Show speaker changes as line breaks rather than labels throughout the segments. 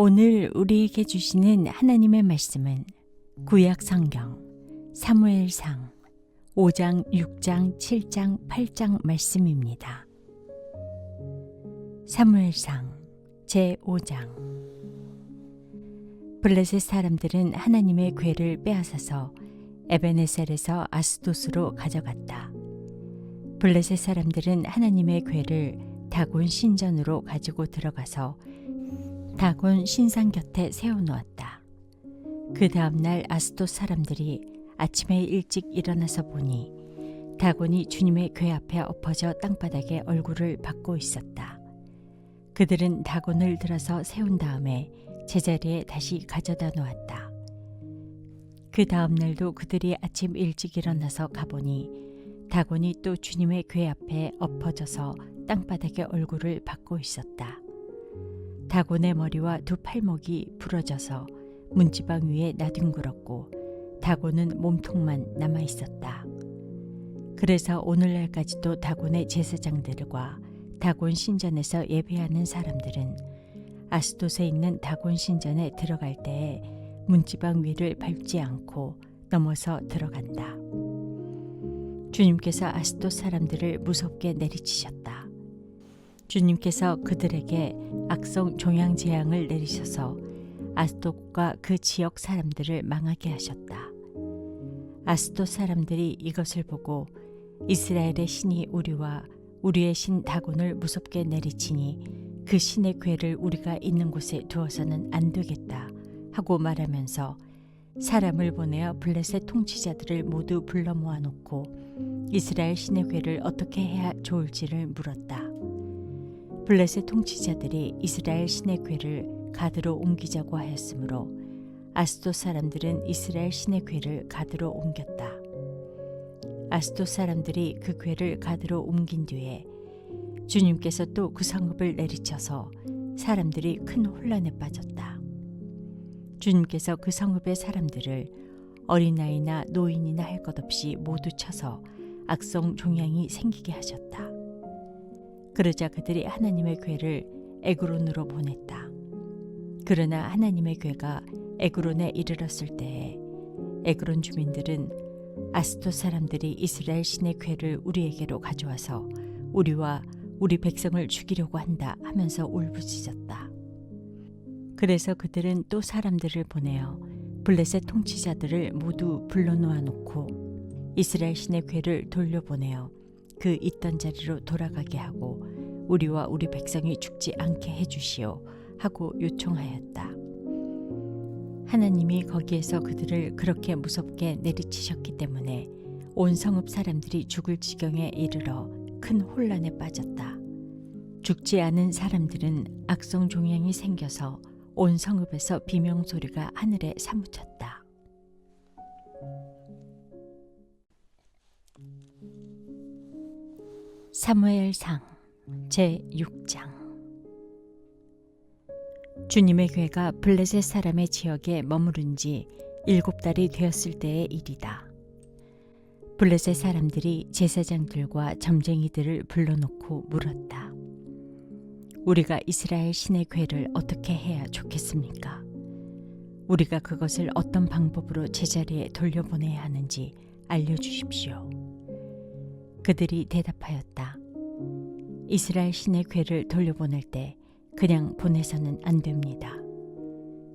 오늘 우리에게 주시는 하나님의 말씀은 구약 성경 사무엘상 5장, 6장, 7장, 8장 말씀입니다. 사무엘상 제5장. 블레셋 사람들은 하나님의 궤를 빼앗아서 에베네셀에서 아스돗으로 가져갔다. 블레셋 사람들은 하나님의 궤를 다곤 신전으로 가지고 들어가서 다곤 신상 곁에 세워놓았다. 그 다음날 아스돗 사람들이 아침에 일찍 일어나서 보니 다곤이 주님의 궤 앞에 엎어져 땅바닥에 얼굴을 받고 있었다. 그들은 다곤을 들어서 세운 다음에 제자리에 다시 가져다 놓았다. 그 다음날도 그들이 아침 일찍 일어나서 가보니 다곤이 또 주님의 궤 앞에 엎어져서 땅바닥에 얼굴을 받고 있었다. 다곤의 머리와 두 팔목이 부러져서 문지방 위에 나뒹굴었고 다곤은 몸통만 남아 있었다. 그래서 오늘날까지도 다곤의 제사장들과 다곤 신전에서 예배하는 사람들은 아스돗에 있는 다곤 신전에 들어갈 때에 문지방 위를 밟지 않고 넘어서 들어간다. 주님께서 아스돗 사람들을 무섭게 내리치셨다. 주님께서 그들에게 악성 종양 재앙을 내리셔서 아스돗과 그 지역 사람들을 망하게 하셨다. 아스돗 사람들이 이것을 보고 이스라엘의 신이 우리와 우리의 신 다곤을 무섭게 내리치니 그 신의 궤를 우리가 있는 곳에 두어서는 안 되겠다 하고 말하면서 사람을 보내어 블레셋 통치자들을 모두 불러 모아놓고 이스라엘 신의 궤를 어떻게 해야 좋을지를 물었다. 블레셋 통치자들이 이스라엘 신의 궤를 가드로 옮기자고 하였으므로 아스돗 사람들은 이스라엘 신의 궤를 가드로 옮겼다. 아스돗 사람들이 그 궤를 가드로 옮긴 뒤에 주님께서 또 그 성읍을 내리쳐서 사람들이 큰 혼란에 빠졌다. 주님께서 그 성읍의 사람들을 어린아이나 노인이나 할 것 없이 모두 쳐서 악성 종양이 생기게 하셨다. 그러자 그들이 하나님의 궤를 에그론으로 보냈다. 그러나 하나님의 궤가 에그론에 이르렀을 때에 에그론 주민들은 아스돗 사람들이 이스라엘 신의 궤를 우리에게로 가져와서 우리와 우리 백성을 죽이려고 한다 하면서 울부짖었다. 그래서 그들은 또 사람들을 보내어 블레셋 통치자들을 모두 불러놓아 놓고 이스라엘 신의 궤를 돌려보내어 그 있던 자리로 돌아가게 하고 우리와 우리 백성이 죽지 않게 해주시오 하고 요청하였다. 하나님이 거기에서 그들을 그렇게 무섭게 내리치셨기 때문에 온 성읍 사람들이 죽을 지경에 이르러 큰 혼란에 빠졌다. 죽지 않은 사람들은 악성 종양이 생겨서 온 성읍에서 비명소리가 하늘에 사무쳤다. 사무엘상 제6장. 주님의 궤가 블레셋 사람의 지역에 머무른 지 7달이 되었을 때의 일이다. 블레셋 사람들이 제사장들과 점쟁이들을 불러놓고 물었다. 우리가 이스라엘 신의 궤를 어떻게 해야 좋겠습니까? 우리가 그것을 어떤 방법으로 제자리에 돌려보내야 하는지 알려주십시오. 그들이 대답하였다. 이스라엘 신의 궤를 돌려보낼 때 그냥 보내서는 안 됩니다.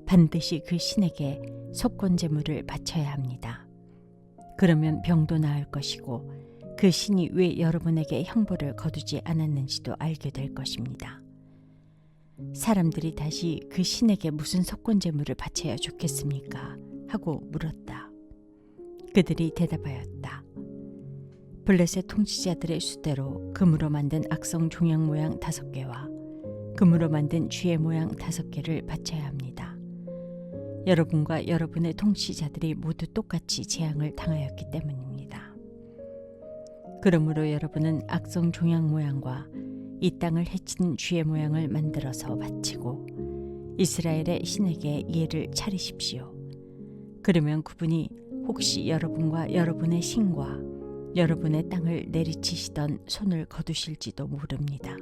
반드시 그 신에게 속건 제물을 바쳐야 합니다. 그러면 병도 나을 것이고 그 신이 왜 여러분에게 형벌을 거두지 않았는지도 알게 될 것입니다. 사람들이 다시 그 신에게 무슨 속건 제물을 바쳐야 좋겠습니까? 하고 물었다. 그들이 대답하였다. 블레셋 통치자들의 수대로 금으로 만든 악성 종양 모양 5개와 금으로 만든 쥐의 모양 5개를 바쳐야 합니다. 여러분과 여러분의 통치자들이 모두 똑같이 재앙을 당하였기 때문입니다. 그러므로 여러분은 악성 종양 모양과 이 땅을 해친 쥐의 모양을 만들어서 바치고 이스라엘의 신에게 예를 차리십시오. 그러면 그분이 혹시 여러분과 여러분의 신과 여러분의 땅을 내리치시던 손을 거두실지도 모릅니다.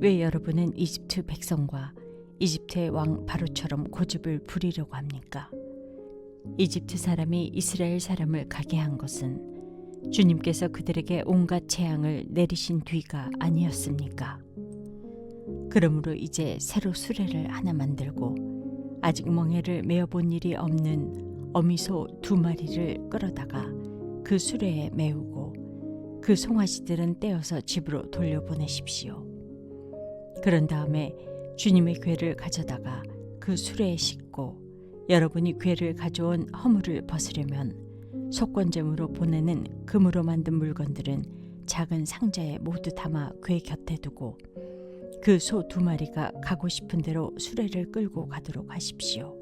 왜 여러분은 이집트 백성과 이집트의 왕 바로처럼 고집을 부리려고 합니까? 이집트 사람이 이스라엘 사람을 가게 한 것은 주님께서 그들에게 온갖 재앙을 내리신 뒤가 아니었습니까? 그러므로 이제 새로 수레를 하나 만들고 아직 멍에를 메어본 일이 없는 어미소 2마리를 끌어다가 그 수레에 메우고 그 송아지들은 떼어서 집으로 돌려보내십시오. 그런 다음에 주님의 궤를 가져다가 그 수레에 싣고 여러분이 궤를 가져온 허물을 벗으려면 속건제물로 보내는 금으로 만든 물건들은 작은 상자에 모두 담아 궤 곁에 두고 그 소 2마리가 가고 싶은 대로 수레를 끌고 가도록 하십시오.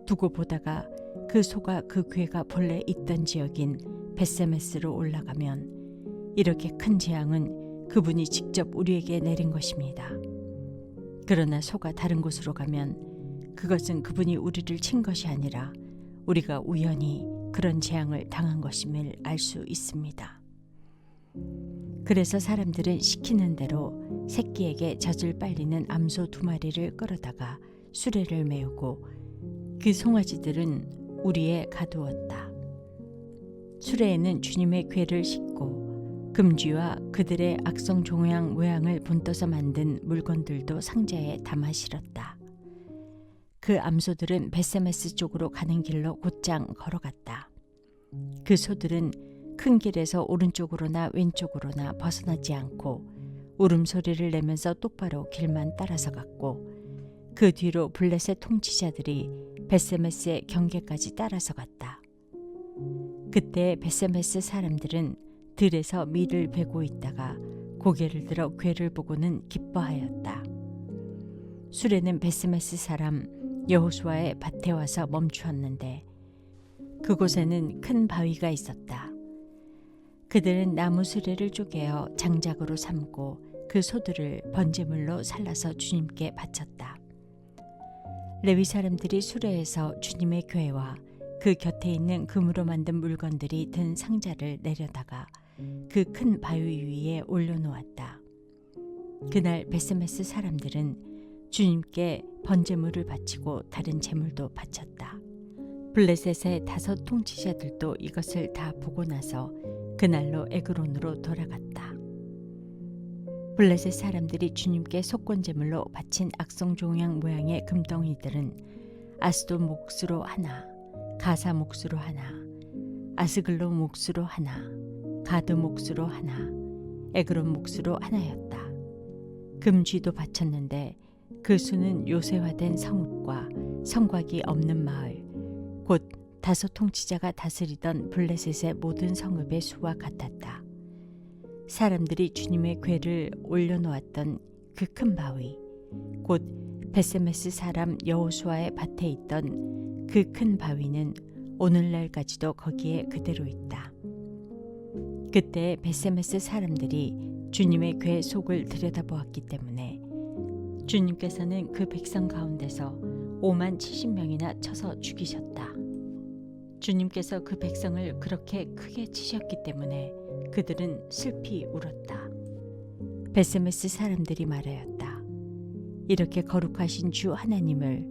두고 보다가 그 소가 그 궤가 본래 있던 지역인 벳세메스로 올라가면 이렇게 큰 재앙은 그분이 직접 우리에게 내린 것입니다. 그러나 소가 다른 곳으로 가면 그것은 그분이 우리를 친 것이 아니라 우리가 우연히 그런 재앙을 당한 것임을 알 수 있습니다. 그래서 사람들은 시키는 대로 새끼에게 젖을 빨리는 암소 2마리를 끌어다가 수레를 메우고 그 송아지들은 우리에 가두었다. 수레에는 주님의 궤를 싣고 금쥐와 그들의 악성 종양 모양을 본떠서 만든 물건들도 상자에 담아 실었다. 그 암소들은 벳세메스 쪽으로 가는 길로 곧장 걸어갔다. 그 소들은 큰 길에서 오른쪽으로나 왼쪽으로나 벗어나지 않고 울음소리를 내면서 똑바로 길만 따라서 갔고 그 뒤로 블레셋 통치자들이 벳세메스의 경계까지 따라서 갔다. 그때 벳세메스 사람들은 들에서 밀을 베고 있다가 고개를 들어 궤를 보고는 기뻐하였다. 수레는 벳세메스 사람 여호수아의 밭에 와서 멈추었는데 그곳에는 큰 바위가 있었다. 그들은 나무 수레를 쪼개어 장작으로 삼고 그 소들을 번제물로 살라서 주님께 바쳤다. 레위 사람들이 수레에서 주님의 궤와 그 곁에 있는 금으로 만든 물건들이 든 상자를 내려다가 그 큰 바위 위에 올려놓았다. 그날 벳세메스 사람들은 주님께 번제물을 바치고 다른 제물도 바쳤다. 블레셋의 5 통치자들도 이것을 다 보고 나서 그날로 에그론으로 돌아갔다. 블레셋 사람들이 주님께 속건제물로 바친 악성 종양 모양의 금덩이들은 아스돗 몫으로 하나, 가사 몫으로 하나, 아스글로 몫으로 하나, 가드 몫으로 하나, 에그론 몫으로 하나였다. 금쥐도 바쳤는데 그 수는 요새화된 성읍과 성곽이 없는 마을, 곧 5 통치자가 다스리던 블레셋의 모든 성읍의 수와 같았다. 사람들이 주님의 궤를 올려놓았던 그 큰 바위, 곧 벳세메스 사람 여호수아의 밭에 있던 그 큰 바위는 오늘날까지도 거기에 그대로 있다. 그때 벳세메스 사람들이 주님의 궤 속을 들여다보았기 때문에 주님께서는 그 백성 가운데서 5만 70명이나 쳐서 죽이셨다. 주님께서 그 백성을 그렇게 크게 치셨기 때문에 그들은 슬피 울었다. 벳세메스 사람들이 말하였다. 이렇게 거룩하신 주 하나님을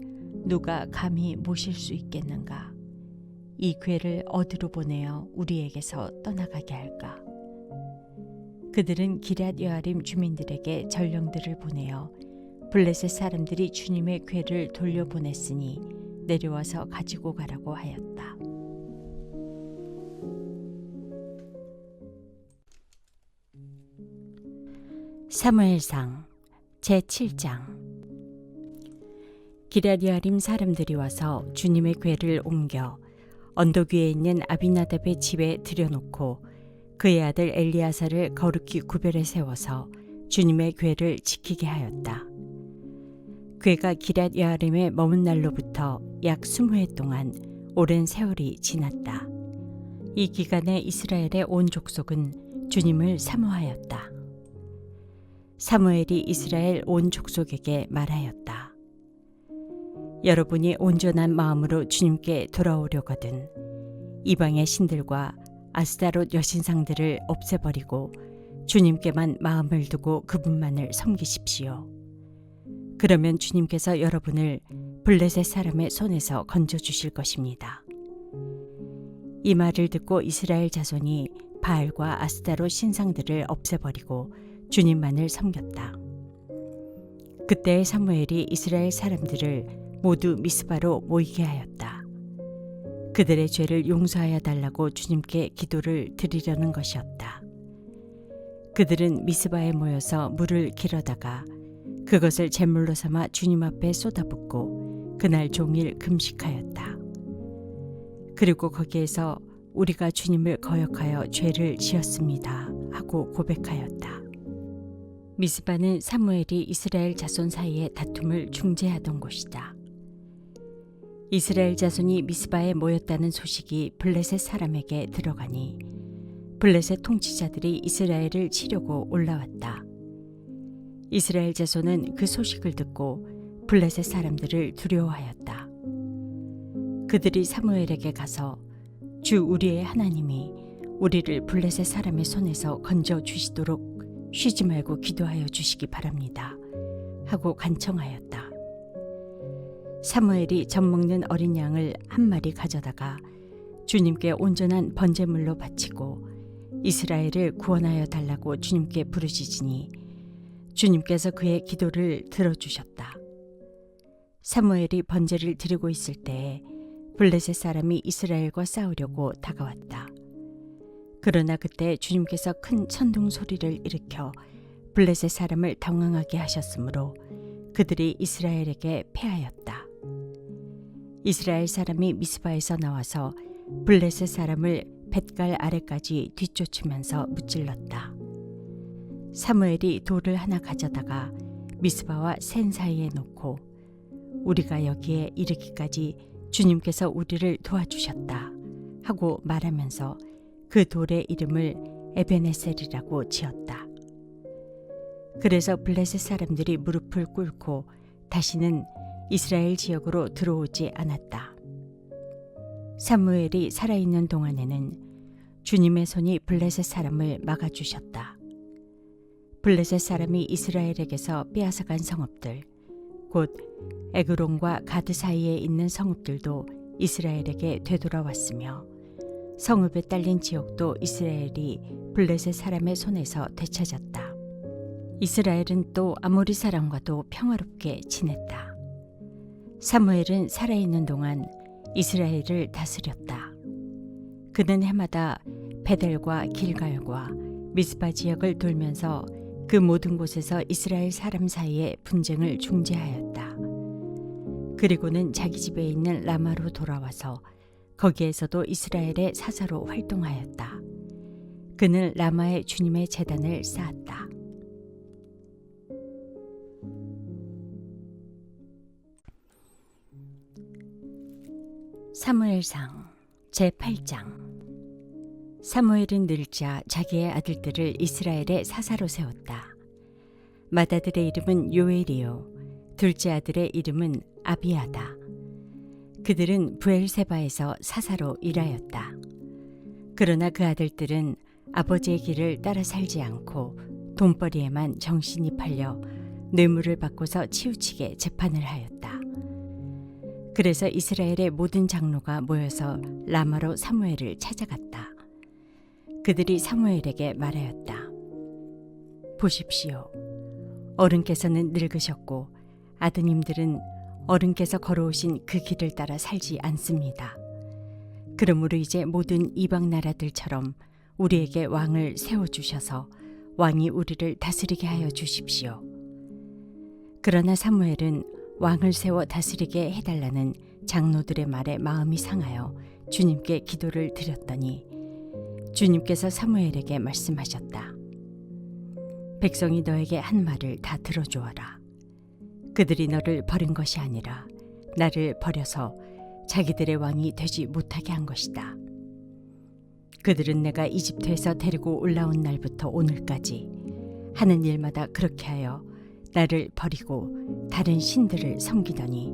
누가 감히 모실 수 있겠는가? 이 궤를 어디로 보내어 우리에게서 떠나가게 할까? 그들은 기럇 여아림 주민들에게 전령들을 보내어 블레셋 사람들이 주님의 궤를 돌려보냈으니 내려와서 가지고 가라고 하였다. 사무엘상 제7장. 기럇 여아림 사람들이 와서 주님의 궤를 옮겨 언덕 위에 있는 아비나답의 집에 들여놓고 그의 아들 엘리야사를 거룩히 구별해 세워서 주님의 궤를 지키게 하였다. 궤가 기럇 여아림에 머문 날로부터 약 20해 동안 오랜 세월이 지났다. 이 기간에 이스라엘의 온 족속은 주님을 사모하였다. 사무엘이 이스라엘 온 족속에게 말하였다. 여러분이 온전한 마음으로 주님께 돌아오려거든 이방의 신들과 아스다롯 여신상들을 없애버리고 주님께만 마음을 두고 그분만을 섬기십시오. 그러면 주님께서 여러분을 블레셋 사람의 손에서 건져주실 것입니다. 이 말을 듣고 이스라엘 자손이 바알과 아스타롯 신상들을 없애버리고 주님만을 섬겼다. 그때 사무엘이 이스라엘 사람들을 모두 미스바로 모이게 하였다. 그들의 죄를 용서하여 달라고 주님께 기도를 드리려는 것이었다. 그들은 미스바에 모여서 물을 길어다가 그것을 제물로 삼아 주님 앞에 쏟아붓고 그날 종일 금식하였다. 그리고 거기에서 우리가 주님을 거역하여 죄를 지었습니다 하고 고백하였다. 미스바는 사무엘이 이스라엘 자손 사이의 다툼을 중재하던 곳이다. 이스라엘 자손이 미스바에 모였다는 소식이 블레셋 사람에게 들어가니 블레셋 통치자들이 이스라엘을 치려고 올라왔다. 이스라엘 자손은 그 소식을 듣고 블레셋 사람들을 두려워하였다. 그들이 사무엘에게 가서 주 우리의 하나님이 우리를 블레셋 사람의 손에서 건져 주시도록 쉬지 말고 기도하여 주시기 바랍니다 하고 간청하였다. 사무엘이 젖 먹는 어린 양을 한 마리 가져다가 주님께 온전한 번제물로 바치고 이스라엘을 구원하여 달라고 주님께 부르짖으니 주님께서 그의 기도를 들어주셨다. 사무엘이 번제를 드리고 있을 때에 블레셋 사람이 이스라엘과 싸우려고 다가왔다. 그러나 그때 주님께서 큰 천둥 소리를 일으켜 블레셋 사람을 당황하게 하셨으므로 그들이 이스라엘에게 패하였다. 이스라엘 사람이 미스바에서 나와서 블레셋 사람을 뱃갈 아래까지 뒤쫓으면서 무찔렀다. 사무엘이 돌을 하나 가져다가 미스바와 센 사이에 놓고 우리가 여기에 이르기까지 주님께서 우리를 도와주셨다 하고 말하면서 그 돌의 이름을 에베네셀이라고 지었다. 그래서 블레셋 사람들이 무릎을 꿇고 다시는 이스라엘 지역으로 들어오지 않았다. 사무엘이 살아있는 동안에는 주님의 손이 블레셋 사람을 막아주셨다. 블레셋 사람이 이스라엘에게서 빼앗아간 성읍들, 곧 에그론과 가드 사이에 있는 성읍들도 이스라엘에게 되돌아왔으며 성읍에 딸린 지역도 이스라엘이 블레셋 사람의 손에서 되찾았다. 이스라엘은 또 아모리 사람과도 평화롭게 지냈다. 사무엘은 살아있는 동안 이스라엘을 다스렸다. 그는 해마다 베델과 길갈과 미스바 지역을 돌면서 그 모든 곳에서 이스라엘 사람 사이의 분쟁을 중재하였다. 그리고는 자기 집에 있는 라마로 돌아와서 거기에서도 이스라엘의 사사로 활동하였다. 그는 라마에 주님의 제단을 쌓았다. 사무엘상 제8장. 사무엘은 늙자 자기의 아들들을 이스라엘의 사사로 세웠다. 맏아들의 이름은 요엘이요 둘째 아들의 이름은 아비아다. 그들은 브엘세바에서 사사로 일하였다. 그러나 그 아들들은 아버지의 길을 따라 살지 않고 돈벌이에만 정신이 팔려 뇌물을 받고서 치우치게 재판을 하였다. 그래서 이스라엘의 모든 장로가 모여서 라마로 사무엘을 찾아갔다. 그들이 사무엘에게 말하였다. 보십시오. 어른께서는 늙으셨고 아드님들은 어른께서 걸어오신 그 길을 따라 살지 않습니다. 그러므로 이제 모든 이방 나라들처럼 우리에게 왕을 세워주셔서 왕이 우리를 다스리게 하여 주십시오. 그러나 사무엘은 왕을 세워 다스리게 해달라는 장로들의 말에 마음이 상하여 주님께 기도를 드렸더니 주님께서 사무엘에게 말씀하셨다. 백성이 너에게 한 말을 다 들어주어라. 그들이 너를 버린 것이 아니라 나를 버려서 자기들의 왕이 되지 못하게 한 것이다. 그들은 내가 이집트에서 데리고 올라온 날부터 오늘까지 하는 일마다 그렇게 하여 나를 버리고 다른 신들을 섬기더니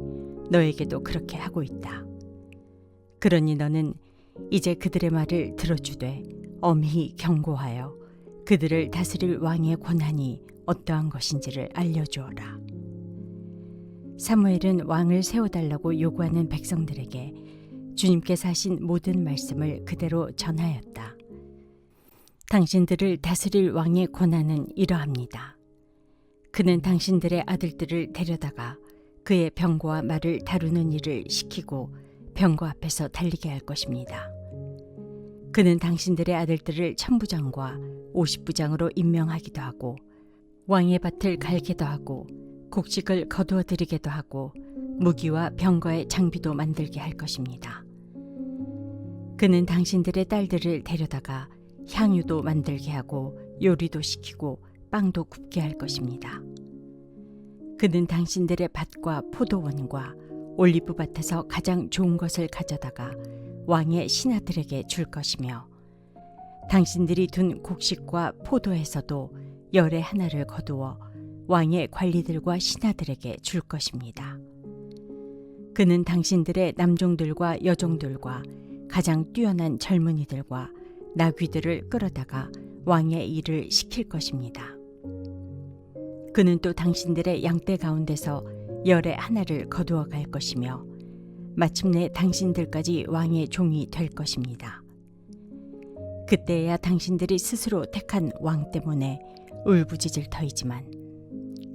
너에게도 그렇게 하고 있다. 그러니 너는 이제 그들의 말을 들어주되 엄히 경고하여 그들을 다스릴 왕의 권한이 어떠한 것인지를 알려주어라. 사무엘은 왕을 세워달라고 요구하는 백성들에게 주님께서 하신 모든 말씀을 그대로 전하였다. 당신들을 다스릴 왕의 권한은 이러합니다. 그는 당신들의 아들들을 데려다가 그의 병거와 말을 다루는 일을 시키고 병거 앞에서 달리게 할 것입니다. 그는 당신들의 아들들을 천부장과 50부장으로 임명하기도 하고 왕의 밭을 갈기도 하고 곡식을 거두어 드리게도 하고 무기와 병거의 장비도 만들게 할 것입니다. 그는 당신들의 딸들을 데려다가 향유도 만들게 하고 요리도 시키고 빵도 굽게 할 것입니다. 그는 당신들의 밭과 포도원과 올리브 밭에서 가장 좋은 것을 가져다가 왕의 신하들에게 줄 것이며 당신들이 둔 곡식과 포도에서도 열의 하나를 거두어 왕의 관리들과 신하들에게 줄 것입니다. 그는 당신들의 남종들과 여종들과 가장 뛰어난 젊은이들과 나귀들을 끌어다가 왕의 일을 시킬 것입니다. 그는 또 당신들의 양떼 가운데서 열의 하나를 거두어 갈 것이며 마침내 당신들까지 왕의 종이 될 것입니다. 그때야 당신들이 스스로 택한 왕 때문에 울부짖을 터이지만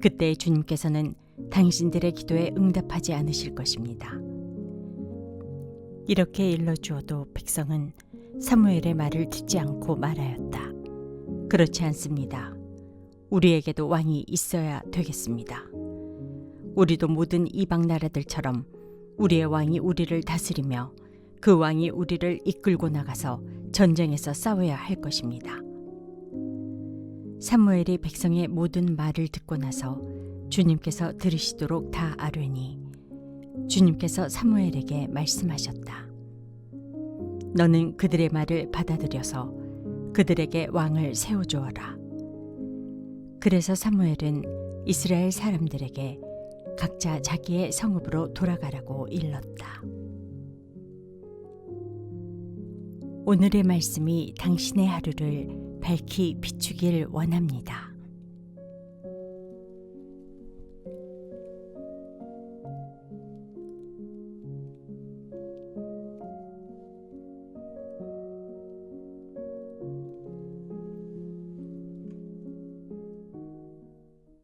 그때 주님께서는 당신들의 기도에 응답하지 않으실 것입니다. 이렇게 일러주어도 백성은 사무엘의 말을 듣지 않고 말하였다. 그렇지 않습니다. 우리에게도 왕이 있어야 되겠습니다. 우리도 모든 이방 나라들처럼 우리의 왕이 우리를 다스리며 그 왕이 우리를 이끌고 나가서 전쟁에서 싸워야 할 것입니다. 사무엘이 백성의 모든 말을 듣고 나서 주님께서 들으시도록 다 아뢰니 주님께서 사무엘에게 말씀하셨다. 너는 그들의 말을 받아들여서 그들에게 왕을 세워주어라. 그래서 사무엘은 이스라엘 사람들에게 각자 자기의 성읍으로 돌아가라고 일렀다. 오늘의 말씀이 당신의 하루를 밝히 비추길 원합니다.